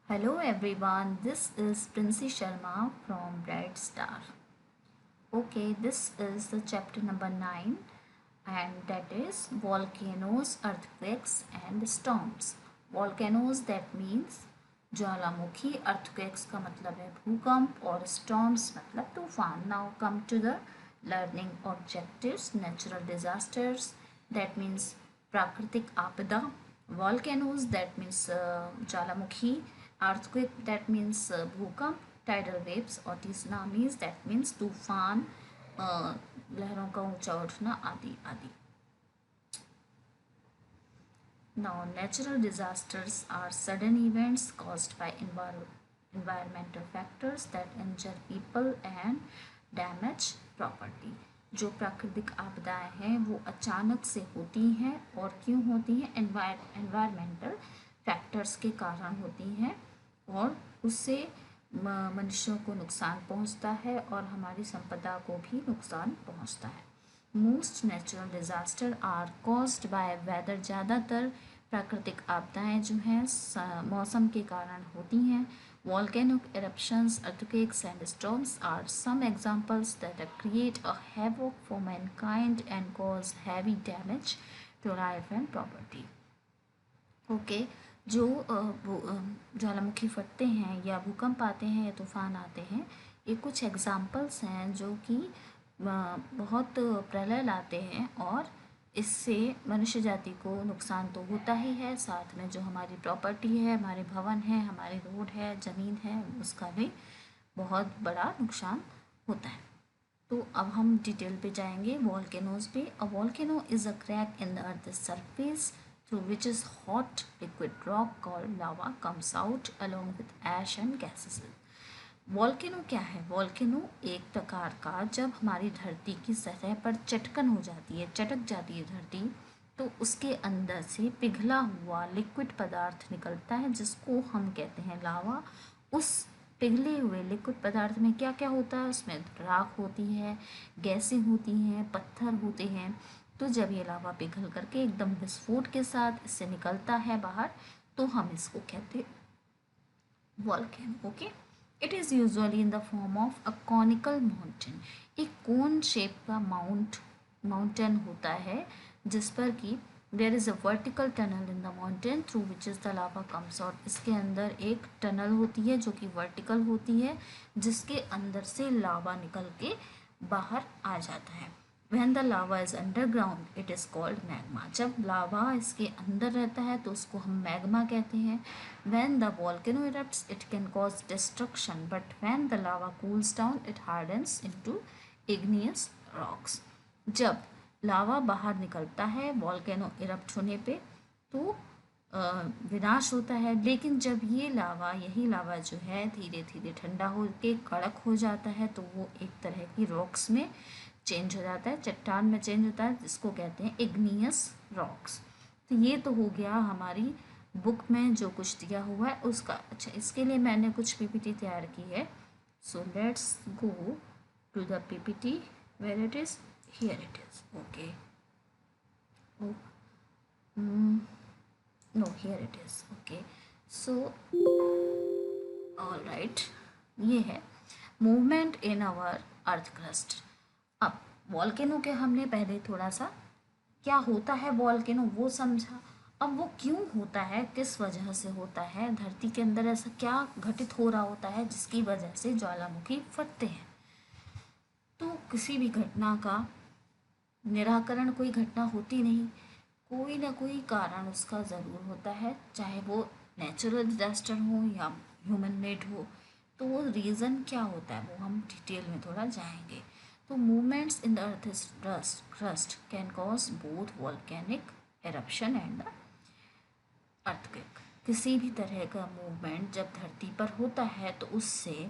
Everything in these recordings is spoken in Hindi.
Hello everyone, this is Princey Sharma from Bright Star. Okay, this is the chapter number 9 and that is volcanoes, earthquakes and storms. Volcanoes that means Jwalamukhi, earthquakes का मतलब है भूकंप और storms मतलब तूफान. Now come to the learning objectives. Natural disasters that means प्राकृतिक आपदा. Volcanoes that means Jwalamukhi. Earthquake that means भूकंप. Tidal waves और tsunamis that means तूफान, लहरों का ऊंचा उठना आदि आदि. Now, natural disasters are sudden events caused by environmental factors that injure people and damage property. जो प्राकृतिक आपदाएं हैं वो अचानक से होती हैं और क्यों होती हैं? एनवायरमेंटल फैक्टर्स के कारण होती हैं और उससे मनुष्यों को नुकसान पहुंचता है और हमारी संपदा को भी नुकसान पहुंचता है. Most natural disaster are caused by weather. ज़्यादातर प्राकृतिक आपदाएं जो हैं मौसम के कारण होती हैं. Volcanic eruptions, earthquakes and storms are some examples that create a havoc for mankind and cause heavy damage to life and property. Okay जो ज्वालामुखी फटते हैं या भूकंप आते हैं या तूफान आते हैं, ये कुछ एग्जाम्पल्स हैं जो कि बहुत प्रलय लाते हैं और इससे मनुष्य जाति को नुकसान तो होता ही है, साथ में जो हमारी प्रॉपर्टी है, हमारे भवन है, हमारी रोड है, ज़मीन है, उसका भी बहुत बड़ा नुकसान होता है. तो अब हम डिटेल पे जाएंगे वॉल्केनोज पे. A volcano is a crack in the earth surface through which is hot liquid rock called lava comes out along with ash and gases. Volcano क्या है? वॉल्केनो एक प्रकार का जब हमारी धरती की सतह पर चटकन हो जाती है, चटक जाती है धरती, तो उसके अंदर से पिघला हुआ लिक्विड पदार्थ निकलता है जिसको हम कहते हैं लावा. उस पिघले हुए लिक्विड पदार्थ में क्या क्या होता है? उसमें राख होती है, गैसें होती हैं, पत्थर होते हैं. तो जब ये लावा पिघल करके एकदम विस्फोट के साथ इससे निकलता है बाहर, तो हम इसको कहते हैं volcano. Okay, it is usually in the form of a conical mountain. एक कोन शेप का माउंटेन होता है जिस पर कि there is a vertical tunnel in the mountain through which is the lava comes out. इसके अंदर एक टनल होती है जो कि वर्टिकल होती है जिसके अंदर से लावा निकल के बाहर आ जाता है. When the lava is underground, it is called magma. जब लावा इसके अंदर रहता है तो उसको हम मैग्मा कहते हैं. When the volcano erupts, it can cause destruction, but when the lava cools down, it hardens into igneous rocks. जब लावा बाहर निकलता है वॉल्केनो इरप्ट होने पे तो विनाश होता है, लेकिन जब यही लावा जो है धीरे धीरे ठंडा हो के कड़क हो जाता है तो वो एक तरह की रॉक्स में चेंज हो जाता है, चट्टान में चेंज होता है, जिसको कहते हैं इग्नियस रॉक्स. तो ये तो हो गया हमारी बुक में जो कुछ दिया हुआ है उसका. अच्छा, इसके लिए मैंने कुछ पीपीटी तैयार की है. So let's go to the PPT where it is. Here it is. Okay, no here it is. Okay, so all right, ये है movement in our earth crust. अब वॉल्केनो के हमने पहले थोड़ा सा क्या होता है वॉल्केनो वो समझा. अब वो क्यों होता है, किस वजह से होता है, धरती के अंदर ऐसा क्या घटित हो रहा होता है जिसकी वजह से ज्वालामुखी फटते हैं. तो किसी भी घटना का निराकरण कोई घटना होती नहीं, कोई ना कोई कारण उसका ज़रूर होता है, चाहे वो नेचुरल डिजास्टर हो या ह्यूमन मेड हो. तो वो रीज़न क्या होता है वो हम डिटेल में थोड़ा जाएंगे. तो movements in the earth crust can cause both volcanic eruption and the earthquake. किसी भी तरह का मूवमेंट जब धरती पर होता है तो उससे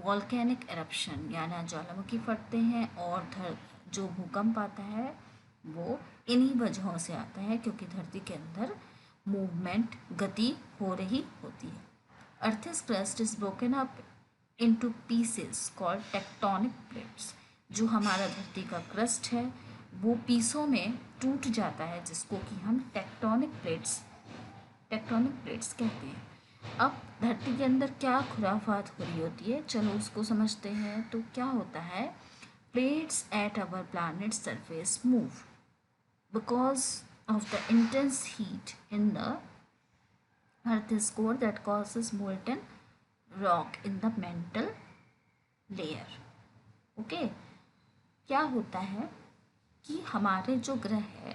वॉल्केनिक एरप्शन यानी ज्वालामुखी फटते हैं और जो भूकंप आता है वो इन्हीं वजहों से आता है क्योंकि धरती के अंदर मूवमेंट गति हो रही होती है. Earth's crust is broken up into pieces called tectonic plates. जो हमारा धरती का क्रस्ट है वो पीसों में टूट जाता है जिसको कि हम टेक्टोनिक प्लेट्स कहते हैं. अब धरती के अंदर क्या खुराफात हो रही होती है, चलो उसको समझते हैं। तो क्या होता है, plates at our planet surface move because of the intense heat in the earth's core that causes molten rock in the mantle layer. Okay, क्या होता है कि हमारे जो ग्रह है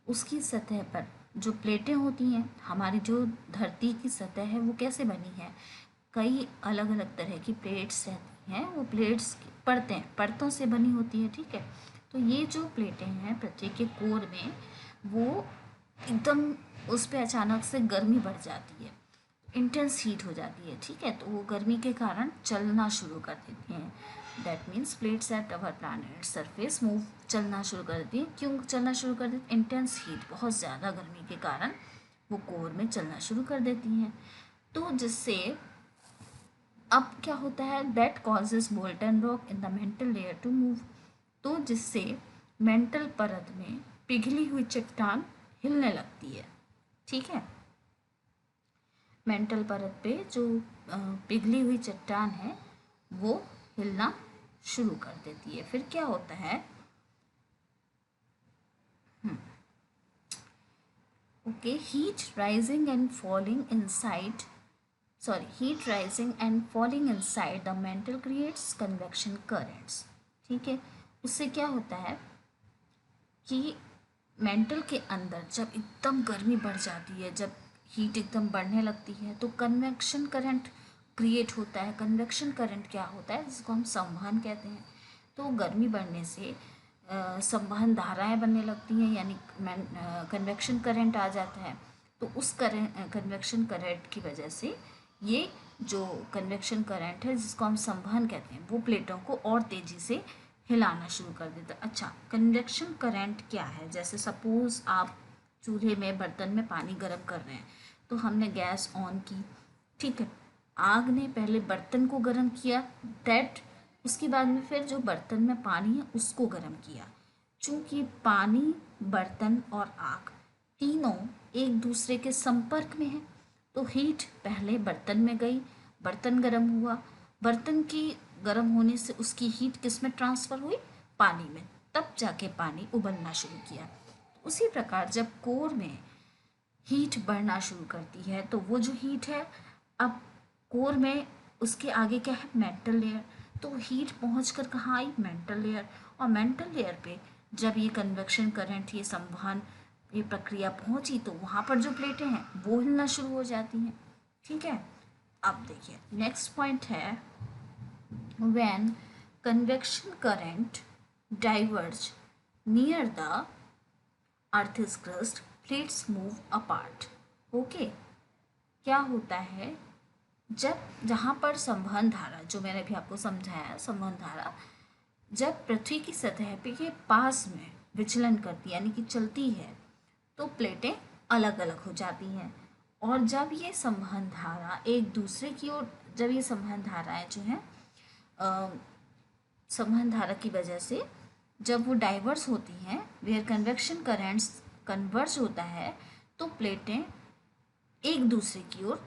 उसकी सतह पर जो प्लेटें होती हैं, हमारी जो धरती की सतह है वो कैसे बनी है, कई अलग अलग तरह की प्लेट्स रहती हैं। वो प्लेट्स परतों से बनी होती है, ठीक है। तो ये जो प्लेटें हैं पृथ्वी के कोर में, वो एकदम उस पर अचानक से गर्मी बढ़ जाती है, इंटेंस हीट हो जाती है, ठीक है। तो वो गर्मी के कारण चलना शुरू कर देती हैं। That means plates at our planet surface move, चलना शुरू कर देती हैं। क्यों चलना शुरू कर देती? इंटेंस हीट, बहुत ज़्यादा गर्मी के कारण वो कोर में चलना शुरू कर देती हैं। तो जिससे अब क्या होता है, that causes molten rock in the mantle layer to move. तो जिससे मेंटल परत में पिघली हुई चट्टान हिलने लगती है, ठीक है। मेंटल परत पे जो पिघली हुई चट्टान है वो हिलना शुरू कर देती है। फिर क्या होता है, okay, heat rising and falling inside the mental creates convection currents, ठीक है। उससे क्या होता है कि मेंटल के अंदर जब एकदम गर्मी बढ़ जाती है, जब हीट एकदम बढ़ने लगती है, तो कन्वेक्शन करंट क्रिएट होता है। कन्वेक्शन करंट क्या होता है, जिसको हम संवहन कहते हैं। तो गर्मी बढ़ने से संवहन धाराएं बनने लगती हैं, यानी कन्वेक्शन करंट आ जाता है। तो उस कन्वेक्शन करंट की वजह से ये जो कन्वेक्शन करंट है, जिसको हम संवहन कहते हैं, वो प्लेटों को और तेज़ी से हिलाना शुरू कर देता है। अच्छा, कन्वेक्शन करंट क्या है? जैसे सपोज आप चूल्हे में बर्तन में पानी गर्म कर रहे हैं, तो हमने गैस ऑन की, ठीक है। आग ने पहले बर्तन को गर्म किया, दैट उसके बाद में फिर जो बर्तन में पानी है उसको गर्म किया। चूँकि पानी, बर्तन और आग तीनों एक दूसरे के संपर्क में है, तो हीट पहले बर्तन में गई, बर्तन गर्म हुआ, बर्तन की गर्म होने से उसकी हीट किस में ट्रांसफ़र हुई? पानी में, तब जाके पानी उबलना शुरू किया। उसी प्रकार जब कोर में हीट बढ़ना शुरू करती है, तो वो जो हीट है, अब कोर में उसके आगे क्या है? Mental layer. तो हीट पहुँच कर कहाँ आई? Mantle layer. और मेंटल लेयर पे जब ये कन्वेक्शन करंट, ये संवहन, ये प्रक्रिया पहुँची, तो वहाँ पर जो प्लेटें हैं वो हिलना शुरू हो जाती हैं, ठीक है। अब देखिए नेक्स्ट पॉइंट है, when convection current diverge near the earth's crust, plates move apart. Okay, क्या होता है, जब जहाँ पर संवहन धारा, जो मैंने भी आपको समझाया, संवहन धारा जब पृथ्वी की सतह पे के पास में विचलन करती यानी कि चलती है, तो प्लेटें अलग अलग हो जाती हैं। और जब ये संवहन धारा एक दूसरे की ओर, जब ये संवहन धाराएं जो हैं संवहन धारा की वजह से जब वो डाइवर्स होती हैं, वेयर कन्वेक्शन करेंट्स कन्वर्ज होता है, तो प्लेटें एक दूसरे की ओर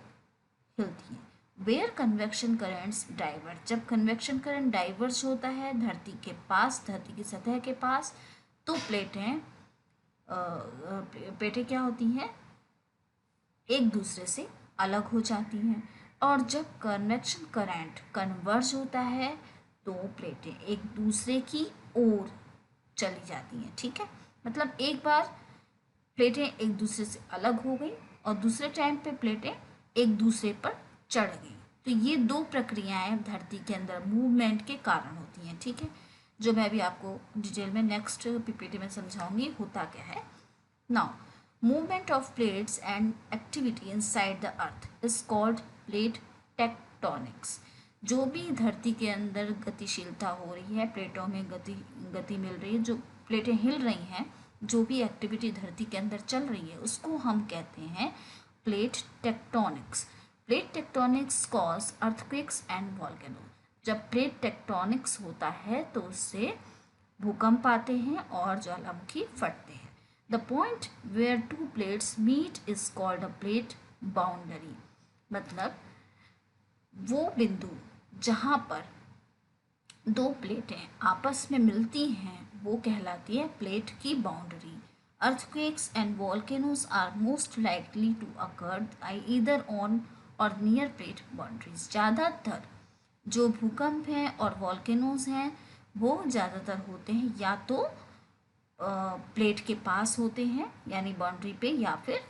हिलती हैं। वेयर कन्वेक्शन करंट्स डाइवर्ज, जब कन्वेक्शन करंट डाइवर्ज होता है धरती के पास, धरती की सतह के पास, तो प्लेटें क्या होती हैं? एक दूसरे से अलग हो जाती हैं। और जब कन्वेक्शन करंट कन्वर्ज होता है, तो प्लेटें एक दूसरे की ओर चली जाती हैं, ठीक है। मतलब एक बार प्लेटें एक दूसरे से अलग हो गई और दूसरे टाइम पे प्लेटें एक दूसरे पर चढ़ गई। तो ये दो प्रक्रियाएं धरती के अंदर मूवमेंट के कारण होती हैं, ठीक है, जो मैं भी आपको डिटेल में नेक्स्ट पीपीटी में समझाऊंगी होता क्या है। Now, movement of plates and activity inside the earth is called plate tectonics. जो भी धरती के अंदर गतिशीलता हो रही है, प्लेटों में गति मिल रही है, जो प्लेटें हिल रही हैं, जो भी एक्टिविटी धरती के अंदर चल रही है, उसको हम कहते हैं plate tectonics. Plate tectonics cause earthquakes and volcano. जब प्लेट टेक्टोनिक्स होता है तो उससे भूकंप आते हैं और ज्वालामुखी फटते हैं। The point where two plates meet is called a plate boundary. मतलब वो बिंदु जहाँ पर दो प्लेटें आपस में मिलती हैं वो कहलाती है प्लेट की boundary. Earthquakes and volcanoes are most likely to occur either on or near plate boundaries. ज़्यादातर जो भूकंप हैं और वॉल्केनोज हैं वो ज़्यादातर होते हैं या तो प्लेट के पास होते हैं यानी बाउंड्री पे, या फिर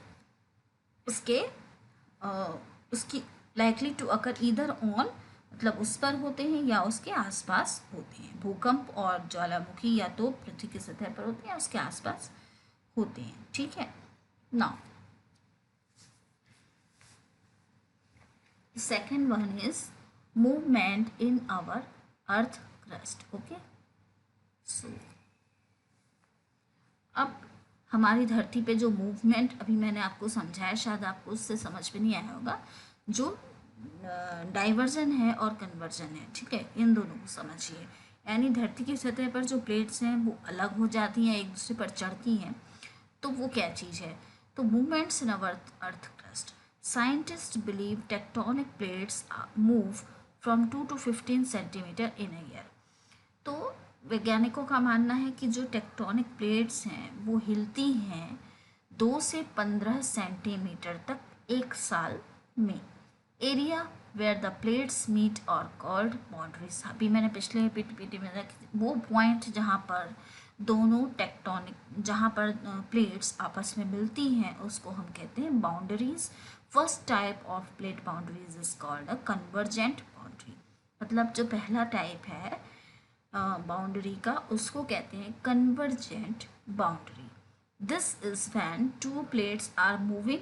उसके उसकी likely to occur either on मतलब उस पर होते हैं या उसके आसपास होते हैं. भूकंप और ज्वालामुखी या तो पृथ्वी की सतह पर होते हैं या उसके आसपास होते हैं. ठीक है. Now second one is movement in our earth crust. Okay, so अब हमारी धरती पे जो मूवमेंट अभी मैंने आपको समझाया, शायद आपको उससे समझ में नहीं आया होगा. जो डाइवर्जन है और कन्वर्जन है, ठीक है, इन दोनों को समझिए. यानी धरती की सतह पर जो प्लेट्स हैं वो अलग हो जाती हैं, एक दूसरे पर चढ़ती हैं, तो वो क्या चीज़ है? तो movements in our earth crust. Scientist believe tectonic plates move from 2 to 15 centimetre in a year. तो वैज्ञानिकों का मानना है कि जो टेक्टोनिक प्लेट्स हैं वो हिलती हैं 2 से 15 सेंटीमीटर तक एक साल में. Area where the plates meet are called boundaries. अभी मैंने पिछले पीटी में वो पॉइंट जहाँ पर दोनों टेक्टोनिक जहाँ पर प्लेट्स आपस में मिलती हैं उसको हम कहते हैं boundaries. First type of plate boundaries is called a convergent boundary. मतलब जो पहला टाइप है बाउंड्री का उसको कहते हैं convergent boundary. This is when two plates are moving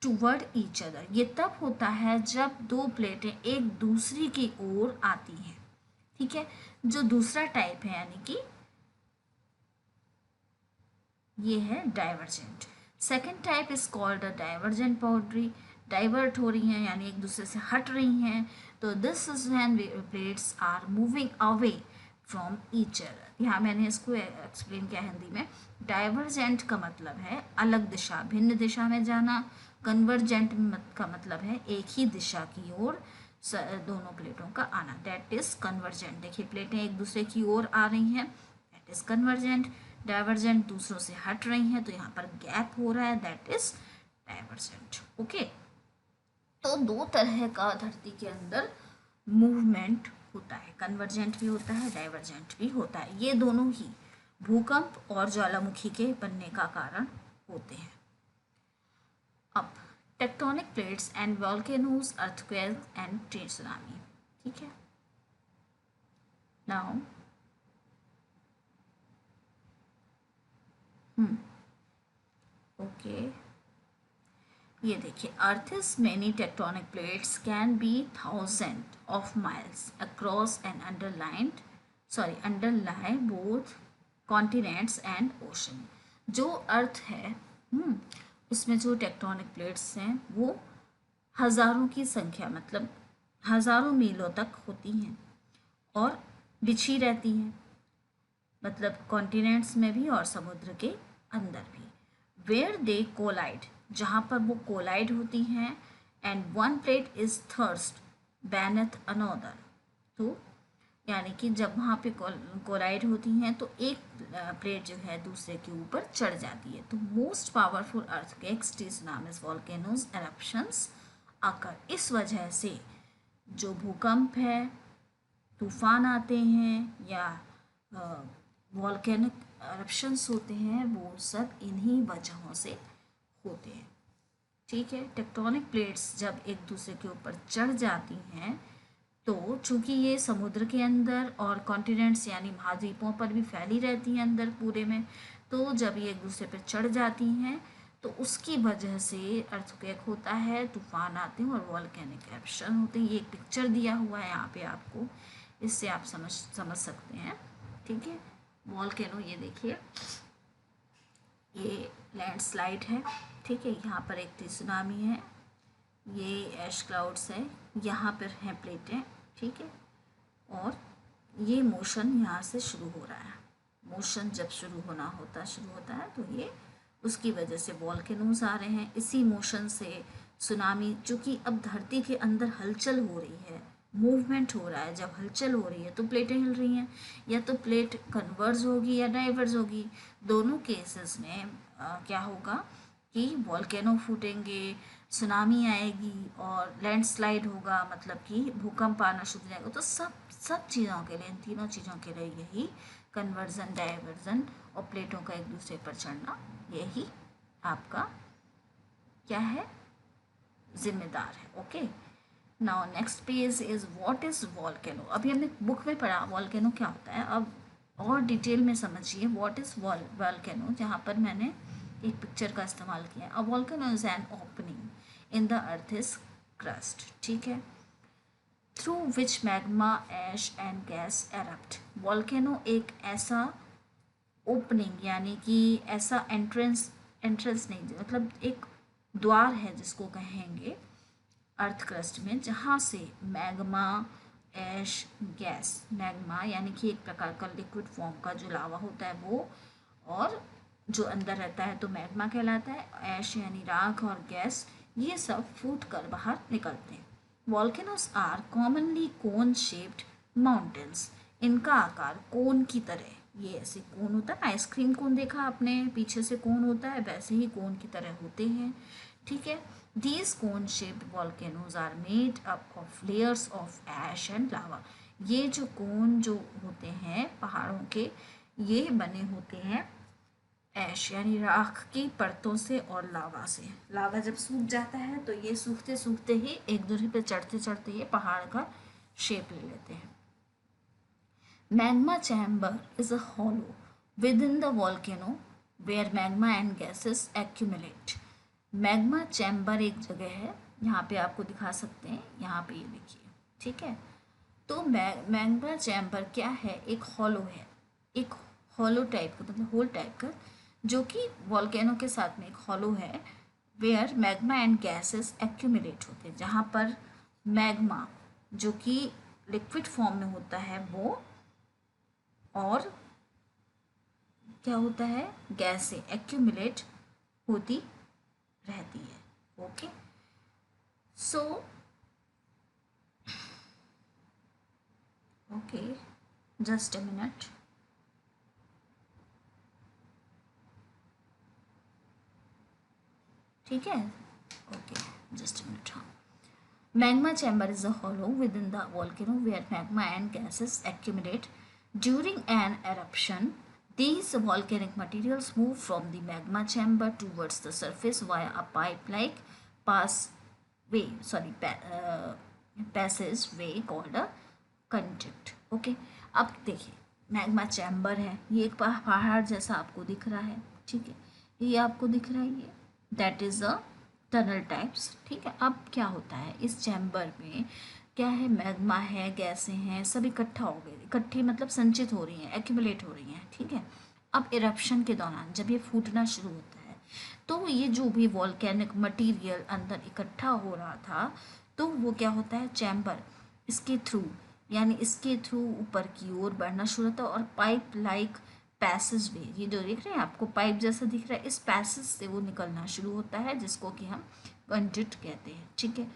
toward each other. ये तब होता है जब दो प्लेटें एक दूसरी की ओर आती हैं. ठीक है. जो दूसरा टाइप है यानी कि ये है divergent. Second type is called a divergent boundary. Divert हो रही हैं यानी एक दूसरे से हट रही हैं. तो this is when plates are moving away from each other. यहाँ मैंने इसको एक्सप्लेन किया हिंदी में. डाइवर्जेंट का मतलब है अलग दिशा, भिन्न दिशा में जाना. कन्वर्जेंट का मतलब है एक ही दिशा की ओर दोनों प्लेटों का आना. That is convergent. देखिए प्लेटें एक दूसरे की ओर आ रही हैं, दैट इज कन्वर्जेंट. डाइवर्जेंट दूसरों से हट रही हैं तो यहाँ पर गैप हो रहा है, दैट इज डाइवर्जेंट. ओके. तो दो तरह का धरती के अंदर मूवमेंट होता है, कन्वर्जेंट भी होता है, डाइवर्जेंट भी होता है. ये दोनों ही भूकंप और ज्वालामुखी के बनने का कारण होते हैं. अब tectonic plates and volcanoes, earthquake and tsunami. ठीक है. नाउ ओके, ये देखिए. अर्थ's many tectonic plates can be thousands of miles across and underlie both continents and ocean. जो अर्थ है उसमें जो टेक्टोनिक प्लेट्स हैं वो हज़ारों की संख्या मतलब हज़ारों मीलों तक होती हैं और बिछी रहती हैं, मतलब कॉन्टिनेंट्स में भी और समुद्र के अंदर भी. वेयर दे कोलाइड, जहाँ पर वो कोलाइड होती हैं. And one plate is thrust beneath another. तो यानी कि जब वहाँ पे कोलाइड होती हैं तो एक प्लेट जो है दूसरे के ऊपर चढ़ जाती है. तो most powerful earthquakes, tsunamis, volcanoes, eruptions आकर. इस वजह से जो भूकंप है, तूफान आते हैं या वॉल्केनिक एरप्शंस होते हैं, वो सब इन्हीं वजहों से होते हैं. ठीक है. टेक्टोनिक प्लेट्स जब एक दूसरे के ऊपर चढ़ जाती हैं तो चूंकि ये समुद्र के अंदर और कॉन्टिनेंट्स यानी महाद्वीपों पर भी फैली रहती हैं अंदर पूरे में, तो जब ये एक दूसरे पर चढ़ जाती हैं तो उसकी वजह से अर्थक्वेक होता है, तूफान आते हैं और वॉल्केनिक एरप्शन होते हैं. ये एक पिक्चर दिया हुआ है यहाँ पे आपको, इससे आप समझ सकते हैं. ठीक है. वॉल्केनो ये देखिए, ये लैंडस्लाइड है. ठीक है. यहाँ पर एक सुनामी है, ये ऐश क्लाउड्स है, यहाँ पर हैं प्लेटें. ठीक है. और ये मोशन यहाँ से शुरू हो रहा है. मोशन जब शुरू होता है तो ये उसकी वजह से वॉल्केनोज आ रहे हैं. इसी मोशन से सुनामी, चूंकि अब धरती के अंदर हलचल हो रही है, मूवमेंट हो रहा है, जब हलचल हो रही है तो प्लेटें हिल रही हैं, या तो प्लेट कन्वर्ज होगी या डाइवर्ज होगी। दोनों केसेस में क्या होगा कि वॉल्केनो फूटेंगे, सुनामी आएगी और लैंडस्लाइड होगा, मतलब कि भूकंप आना शुरू हो जाएगा। तो सब सब चीज़ों के लिए, इन तीनों चीज़ों के लिए यही कन्वर्जन, डाइवर्जन और प्लेटों का एक दूसरे पर चढ़ना, यही आपका क्या है, जिम्मेदार है। Okay, now next page is what is volcano. अभी हमने बुक में पढ़ा वॉल्केनो क्या होता है, अब और डिटेल में समझिए व्हाट इज वॉल्केनो, जहाँ पर मैंने एक पिक्चर का इस्तेमाल किया। A volcano is an opening in the earth is crust, ठीक है, through which magma, ash and gas erupt. Volcano एक ऐसा ओपनिंग, यानी कि ऐसा एंट्रेंस, एंट्रेंस नहीं, मतलब एक द्वार है जिसको कहेंगे अर्थ क्रस्ट में, जहाँ से मैग्मा, ऐश, गैस, मैग्मा यानी कि एक प्रकार का लिक्विड फॉर्म का जो लावा होता है वो, और जो अंदर रहता है तो मैग्मा कहलाता है, ऐश यानी राख और गैस, ये सब फूट कर बाहर निकलते हैं। Volcanoes are commonly cone shaped mountains. इनका आकार कोन की तरह, ये ऐसे कोन होता है, आइसक्रीम कोन देखा आपने, पीछे से कोन होता है, वैसे ही कोन की तरह होते हैं, ठीक है। These cone-shaped volcanoes are made up of layers of ash and lava. ये जो कोन जो होते हैं पहाड़ों के, ये बने होते हैं ऐश यानी राख की परतों से और लावा से। लावा जब सूख जाता है तो ये सूखते सूखते ही एक दूसरे पे चढ़ते चढ़ते ये पहाड़ का शेप ले लेते हैं। Magma chamber is a hollow within the volcano where magma and gases accumulate. Magma chamber एक जगह है, यहाँ पे आपको दिखा सकते हैं, यहाँ पे ये देखिए, ठीक है। तो मैग्मा चैम्बर क्या है, एक हॉलो है, एक हॉलो टाइप का, मतलब होल टाइप का, जो कि वॉल्केनो के साथ में एक हॉलो है, where magma and gases accumulate होते हैं, जहाँ पर मैग्मा जो कि लिक्विड फॉर्म में होता है वो, और क्या होता है, गैस से एक्यूमुलेट होती रहती है। Okay, so okay, just a minute. ठीक है, ओके, जस्ट अ मिनट। हाँ, magma chamber is a hollow within the volcano where magma and gases accumulate during an eruption. These volcanic materials move from the magma chamber towards the surface via a pipe-like passageway called a conduit. Okay, अब देखिए मैग्मा चैम्बर है, ये एक पहाड़ जैसा आपको दिख रहा है, ठीक है, ये आपको दिख रहा है, ये that is a tunnel types, ठीक है। अब क्या होता है इस चैम्बर में, क्या है, मैग्मा है, गैसें हैं, सब इकट्ठा हो गए, इकट्ठी मतलब संचित हो रही हैं, एक्यूमुलेट हो रही हैं, ठीक है। अब इरप्शन के दौरान जब ये फूटना शुरू होता है तो ये जो भी वॉल्केनिक मटेरियल अंदर इकट्ठा हो रहा था, तो वो क्या होता है, चैम्बर इसके थ्रू, यानी इसके थ्रू ऊपर की ओर बढ़ना शुरू होता है, और पाइप लाइक पैसेज वे, ये जो देख रहे हैं आपको पाइप जैसा दिख रहा है, इस पैसेज से वो निकलना शुरू होता है, जिसको कि हम कंडक्ट कहते हैं, ठीक है।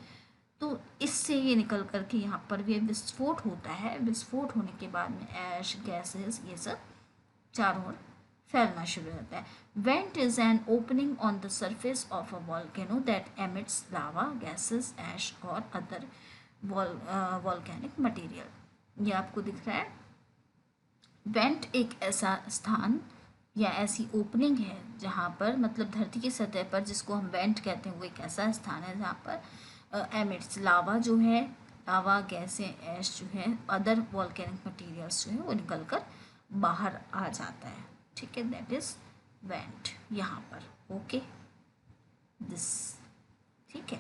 तो इससे ये निकल करके यहाँ पर भी विस्फोट होता है, विस्फोट होने के बाद में ऐश, गैसेस, ये सब चारों ओर फैलना शुरू होता है। Vent is an opening on the surface of a volcano that emits lava, gases, ash और अदर वॉल्केनिक मटेरियल। ये आपको दिख रहा है, वेंट एक ऐसा स्थान या ऐसी ओपनिंग है जहाँ पर, मतलब धरती की सतह पर, जिसको हम वेंट कहते हैं, वो एक ऐसा स्थान है जहाँ पर एमिट्स लावा जो है, लावा, गैसें, ऐश जो है, अदर वॉल्केनिक मटेरियल्स जो है वो निकल कर बाहर आ जाता है, ठीक है, दैट इज वेंट यहाँ पर। ओके, दिस, ठीक है।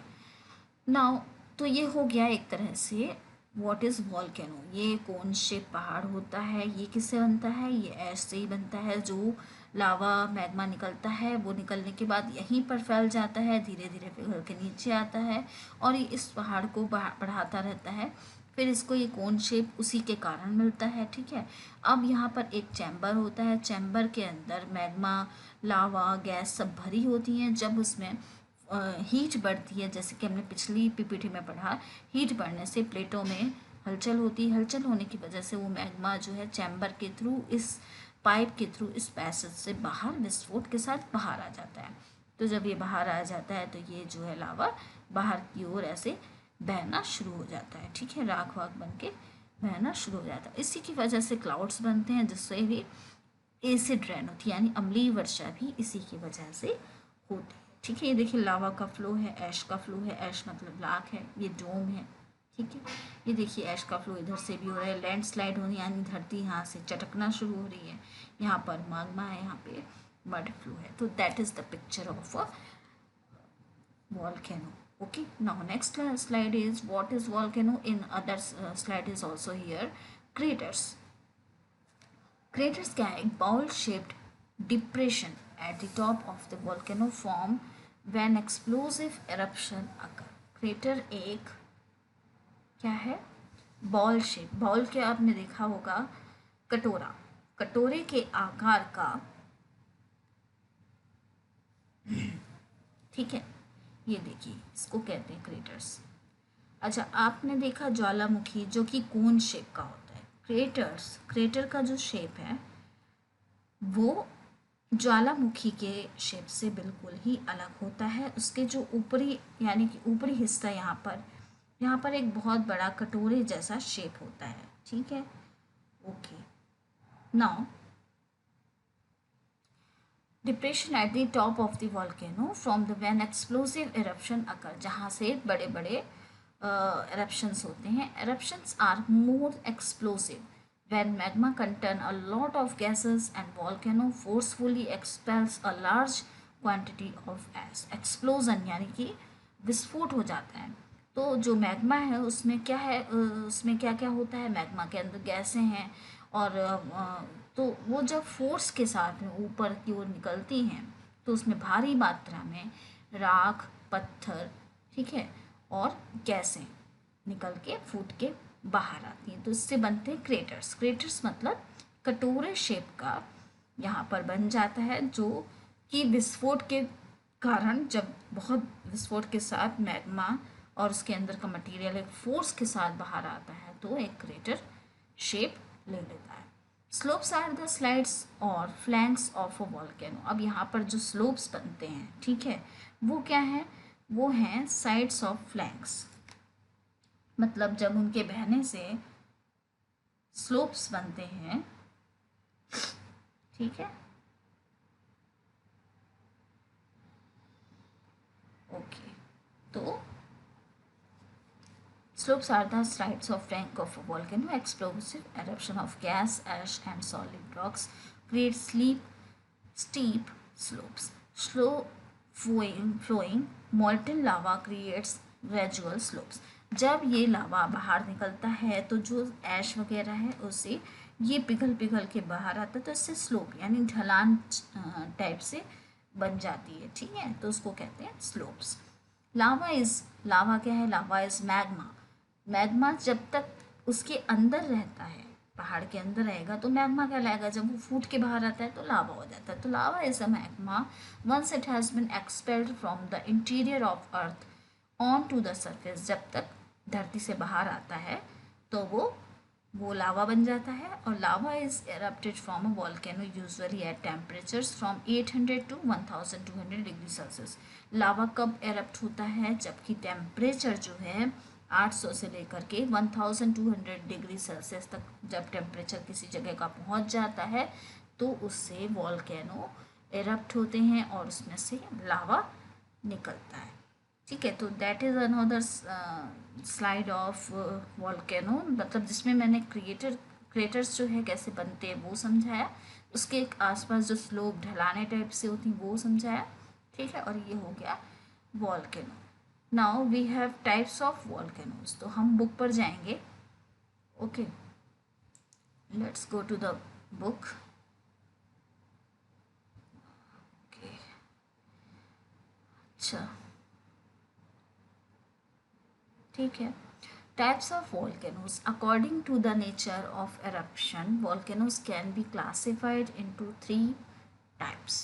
नाउ तो ये हो गया एक तरह से व्हाट इज़ वॉल्केनो। ये कौन शेप पहाड़ होता है, ये किससे बनता है, ये ऐश से ही बनता है, जो लावा मैग्मा निकलता है वो निकलने के बाद यहीं पर फैल जाता है, धीरे धीरे पिघल के नीचे आता है और ये इस पहाड़ को बढ़ाता रहता है, फिर इसको ये कोन शेप उसी के कारण मिलता है, ठीक है। अब यहाँ पर एक चैम्बर होता है, चैम्बर के अंदर मैग्मा, लावा, गैस सब भरी होती हैं, जब उसमें हीट बढ़ती है, जैसे कि हमने पिछली पीपीटी में पढ़ा, हीट बढ़ने से प्लेटों में हलचल होती है। हलचल होने की वजह से वो मैग्मा जो है चैम्बर के थ्रू, इस पाइप के थ्रू, इस पैसेज से बाहर विस्फोट के साथ बाहर आ जाता है। तो जब ये बाहर आ जाता है तो ये जो है लावा बाहर की ओर ऐसे बहना शुरू हो जाता है। ठीक है, राख वाख बन के बहना शुरू हो जाता है। इसी की वजह से क्लाउड्स बनते हैं, जिससे भी एसिड रेन होती है, यानी अम्लीय वर्षा भी इसी की वजह से होती है। ठीक है, ये देखिए लावा का फ्लो है, ऐश का फ्लो है, ऐश मतलब लाख है, ये डोम है। ठीक है, ये देखिए ऐश का फ्लो इधर से भी हो रहा है, लैंडस्लाइड होने यानी धरती यहाँ से चटकना शुरू हो रही है, यहाँ पर माग्मा है, यहाँ पे मड फ्लो है। तो that is the picture of a volcano. Okay, now next slide is what is volcano. In other slide is also here craters. Craters क्या है? एक bowl shaped depression at the top of the volcano form when explosive eruption occur. Crater एक क्या है? Ball shape. बॉल के आपने देखा होगा कटोरा, कटोरे के आकार का। ठीक है, ये देखिए इसको कहते हैं क्रेटर्स। अच्छा, आपने देखा ज्वालामुखी जो कि कोन शेप का होता है। क्रेटर का जो शेप है वो ज्वालामुखी के शेप से बिल्कुल ही अलग होता है। उसके जो ऊपरी यानी कि ऊपरी हिस्सा यहाँ पर एक बहुत बड़ा कटोरे जैसा शेप होता है। ठीक है, okay. Now depression at the top of the volcano from the when explosive eruption occur, जहाँ से बड़े बड़े eruptions होते हैं। eruptions are more explosive when magma contain a lot of gases and volcano forcefully expels a large quantity of ash. explosion यानी कि विस्फोट हो जाता है। तो जो मैग्मा है उसमें क्या है, उसमें क्या क्या होता है, मैग्मा के अंदर गैसें हैं और तो वो जब फोर्स के साथ में ऊपर की ओर निकलती हैं तो उसमें भारी मात्रा में राख, पत्थर, ठीक है, और गैसें निकल के फूट के बाहर आती हैं। तो इससे बनते हैं क्रेटर्स। क्रेटर्स मतलब कटोरे शेप का यहाँ पर बन जाता है, जो कि विस्फोट के कारण, जब बहुत विस्फोट के साथ मैग्मा और उसके अंदर का मटेरियल एक फोर्स के साथ बाहर आता है तो एक क्रेटर शेप ले लेता है। स्लोप्स आर द स्लाइड्स और फ्लैंक्स ऑफ अ वॉल्केनो। अब यहाँ पर जो स्लोप्स बनते हैं, ठीक है, वो क्या है? वो हैं साइड्स ऑफ फ्लैंक्स। मतलब जब उनके बहने से स्लोप्स बनते हैं, ठीक है, ओके। तो slopes are the sides of flank of a volcano. Explosive eruption of gas, ash, and solid rocks create steep slopes. Slow flowing molten lava creates gradual slopes. जब ये लावा बाहर निकलता है तो जो ऐश वगैरह है उससे ये पिघल पिघल के बाहर आता है, तो इससे स्लोप यानी ढलान टाइप से बन जाती है। ठीक है, तो उसको कहते हैं स्लोप्स। लावा क्या है? लावा इज मैग्मा। मैग्मा जब तक उसके अंदर रहता है, पहाड़ के अंदर रहेगा तो मैग्मा क्या लाएगा, जब वो फूट के बाहर आता है तो लावा हो जाता है। तो lava is a magma once it has been expelled from the interior of earth on to the surface. जब तक धरती से बाहर आता है तो वो लावा बन जाता है। और lava is erupted from a volcano usually at temperatures from 800 to 1200 degree Celsius. Lava कब एरप्ट होता है? जबकि टेम्परेचर जो है 800 से लेकर के 1200 डिग्री सेल्सियस तक जब टेम्परेचर किसी जगह का पहुंच जाता है तो उससे वॉल्केनो एरप्ट होते हैं और उसमें से लावा निकलता है। ठीक है, तो that is another slide of volcano, मतलब जिसमें मैंने क्रेटर्स जो है कैसे बनते हैं वो समझाया, उसके आसपास जो स्लोप ढलाने टाइप से होती हैं वो समझाया। ठीक है, और ये हो गया volcano. Now we have types of volcanoes. तो हम बुक पर जाएंगे। Okay, let's go to the book. Okay, अच्छा, ठीक है। Types of volcanoes. According to the nature of eruption, volcanoes can be classified into three types.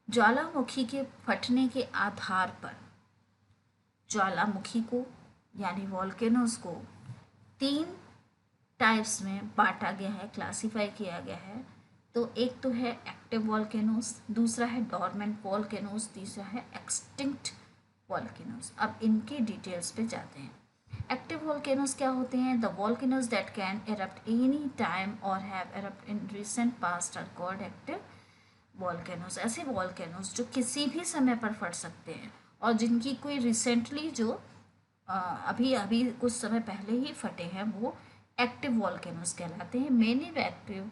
ज्वालामुखी के फटने के आधार पर ज्वालामुखी को यानी वॉल्केनोज को 3 टाइप्स में बांटा गया है, क्लासिफाई किया गया है। तो एक तो है एक्टिव वॉल्केनोज, दूसरा है डॉर्मेंट वॉल्केनोज, तीसरा है एक्सटिंक्ट वॉल्केनोज। अब इनके डिटेल्स पे जाते हैं। एक्टिव वॉल्केनोज क्या होते हैं? The volcanoes that can erupt any time और have erupt in recent past are called active volcanoes. ऐसे वॉल्केनोज जो किसी भी समय पर फट सकते हैं और जिनकी कोई रिसेंटली जो अभी अभी कुछ समय पहले ही फटे हैं, वो एक्टिव वॉल्केनोज कहलाते हैं। Many active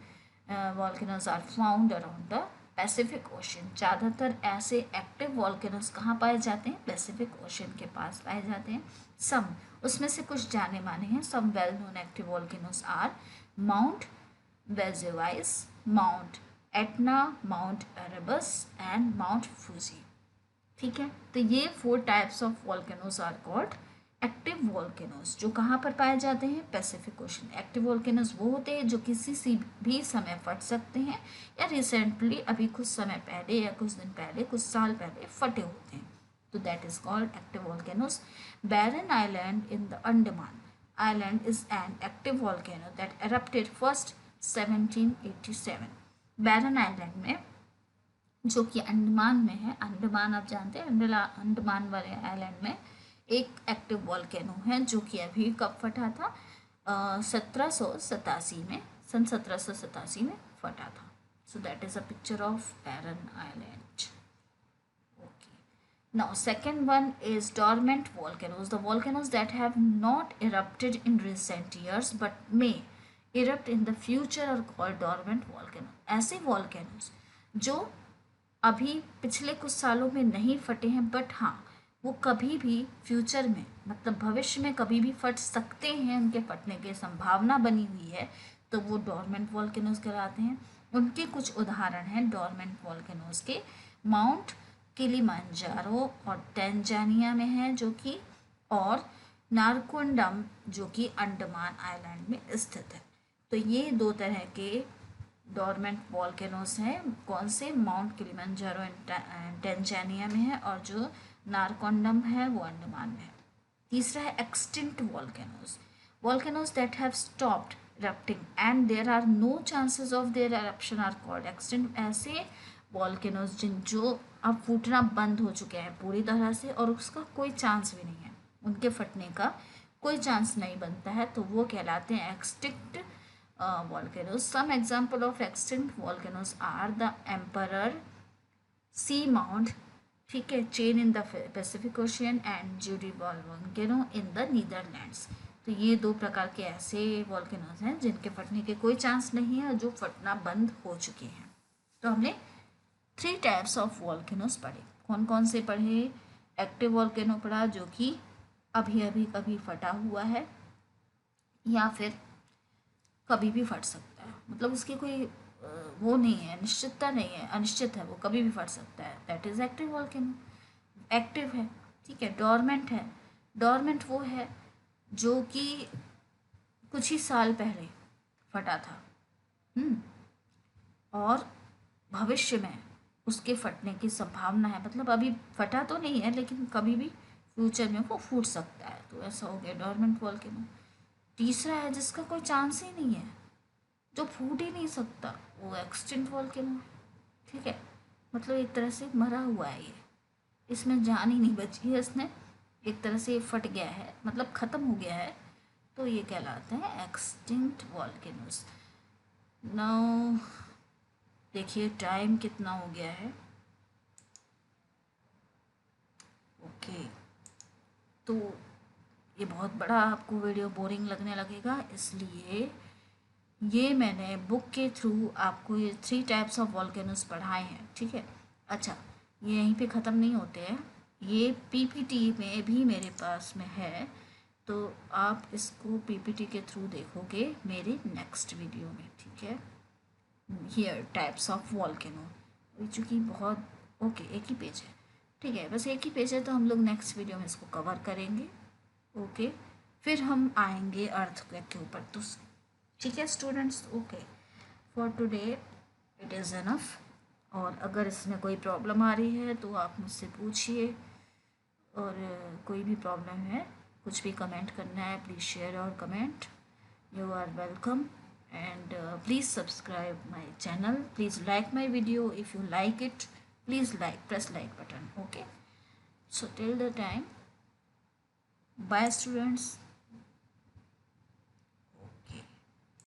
volcanoes are found around the Pacific Ocean. ज़्यादातर ऐसे एक्टिव वॉल्केनोज कहाँ पाए जाते हैं? पैसिफिक ओशन के पास पाए जाते हैं। सम उसमें से कुछ जाने माने हैं। Some well known active volcanoes are Mount Vesuvius, Mount Etna, Mount Erebus and Mount Fuji. ठीक है, तो ये 4 types of volcanoes are called active volcanoes, जो कहाँ पर पाए जाते हैं? Pacific ocean. एक्टिव वॉल्केनोज वो होते हैं जो किसी से भी समय फट सकते हैं या रिसेंटली अभी कुछ समय पहले या कुछ दिन पहले, कुछ साल पहले फटे होते हैं। तो that is called active volcanoes. Barren Island in the Andaman Island is an active volcano that erupted first 1787। Barren Island में, जो कि अंडमान में है, अंडमान आप जानते हैं, अंडमान वाले आइलैंड में एक एक्टिव वॉल्केनो है जो कि अभी कब फटा था? 1787 में, सन 1787 में फटा था। So that is a picture of Barren Island. Now, second one is dormant volcanoes. The volcanoes that have not erupted in recent years but may erupt in the future are called dormant volcanoes. ऐसे volcanoes जो अभी पिछले कुछ सालों में नहीं फटे हैं, बट हाँ वो कभी भी फ्यूचर में, मतलब भविष्य में कभी भी फट सकते हैं, उनके फटने की संभावना बनी हुई है, तो वो डॉर्मेंट वॉल्केनोज कहलाते हैं। उनके कुछ उदाहरण हैं डॉर्मेंट वॉल्केनोज के। माउंट किलिमंजारो और टेंजानिया में है जो कि, और नारकोंडम जो कि अंडमान आइलैंड में स्थित है। तो ये 2 तरह के डॉर्मेंट वॉल्केनोस हैं। कौन से? माउंट किलिमंजारो टेंजानिया में है और जो नारकोंडम है वो अंडमान में है। तीसरा है extinct volcanoes. Volcanoes that have stopped erupting and there are no chances of their eruption are called extinct। ऐसे वॉल्केनोस जो अब फूटना बंद हो चुके हैं पूरी तरह से और उसका कोई चांस भी नहीं है, उनके फटने का कोई चांस नहीं बनता है, तो वो कहलाते हैं extinct volcanoes. Some example of extinct volcanoes are the Emperor Sea Mount, ठीक है, chain in the Pacific Ocean and Judy volcano in the Netherlands. तो ये 2 प्रकार के ऐसे वॉल्केनोज हैं जिनके फटने के कोई चांस नहीं है और जो फटना बंद हो चुके हैं। तो हमने 3 टाइप्स ऑफ वॉल्केनोज पढ़े। कौन कौन से पढ़े? एक्टिव वॉल्केनो पढ़ा जो कि अभी अभी कभी फटा हुआ है या फिर कभी भी फट सकता है, मतलब उसकी कोई वो नहीं है, निश्चितता नहीं है, अनिश्चित है, वो कभी भी फट सकता है। That is active volcano, active है। ठीक है, डॉर्मेंट है। डॉर्मेंट वो है जो कि कुछ ही साल पहले फटा था और भविष्य में उसके फटने की संभावना है, मतलब अभी फटा तो नहीं है लेकिन कभी भी फ्यूचर में वो फूट सकता है, तो ऐसा हो गया डॉर्मेंट वॉल्केनो। तीसरा है जिसका कोई चांस ही नहीं है, जो फूट ही नहीं सकता, वो एक्सटिंक्ट वॉल्केनो। ठीक है, मतलब एक तरह से मरा हुआ है ये, इसमें जान ही नहीं बची है, इसने एक तरह से फट गया है, मतलब ख़त्म हो गया है, तो ये कहलाते हैं एक्सटिंक्ट वॉल्केनोस। नाउ देखिए टाइम कितना हो गया है। ओके, तो ये बहुत बड़ा आपको वीडियो बोरिंग लगने लगेगा, इसलिए ये मैंने बुक के थ्रू आपको ये 3 टाइप्स ऑफ वॉल्केनोस पढ़ाए हैं। ठीक है, अच्छा ये यहीं पे ख़त्म नहीं होते हैं, ये पीपीटी में भी मेरे पास में है, तो आप इसको पीपीटी के थ्रू देखोगे मेरे नेक्स्ट वीडियो में। ठीक है, हियर टाइप्स ऑफ वॉल्केनो, चूँकि बहुत ओके एक ही पेज है, ठीक है, बस एक ही पेज है, तो हम लोग नेक्स्ट वीडियो में इसको कवर करेंगे। ओके, फिर हम आएंगे अर्थक्वेक के ऊपर। तो ठीक है students, okay for today it is enough. और अगर इसमें कोई प्रॉब्लम आ रही है तो आप मुझसे पूछिए, और कोई भी प्रॉब्लम है, कुछ भी कमेंट करना है, प्लीज़ शेयर और comment. You are welcome, and please subscribe my channel. Please like my video if you like it. Please press like button. Okay. So till the time, bye students.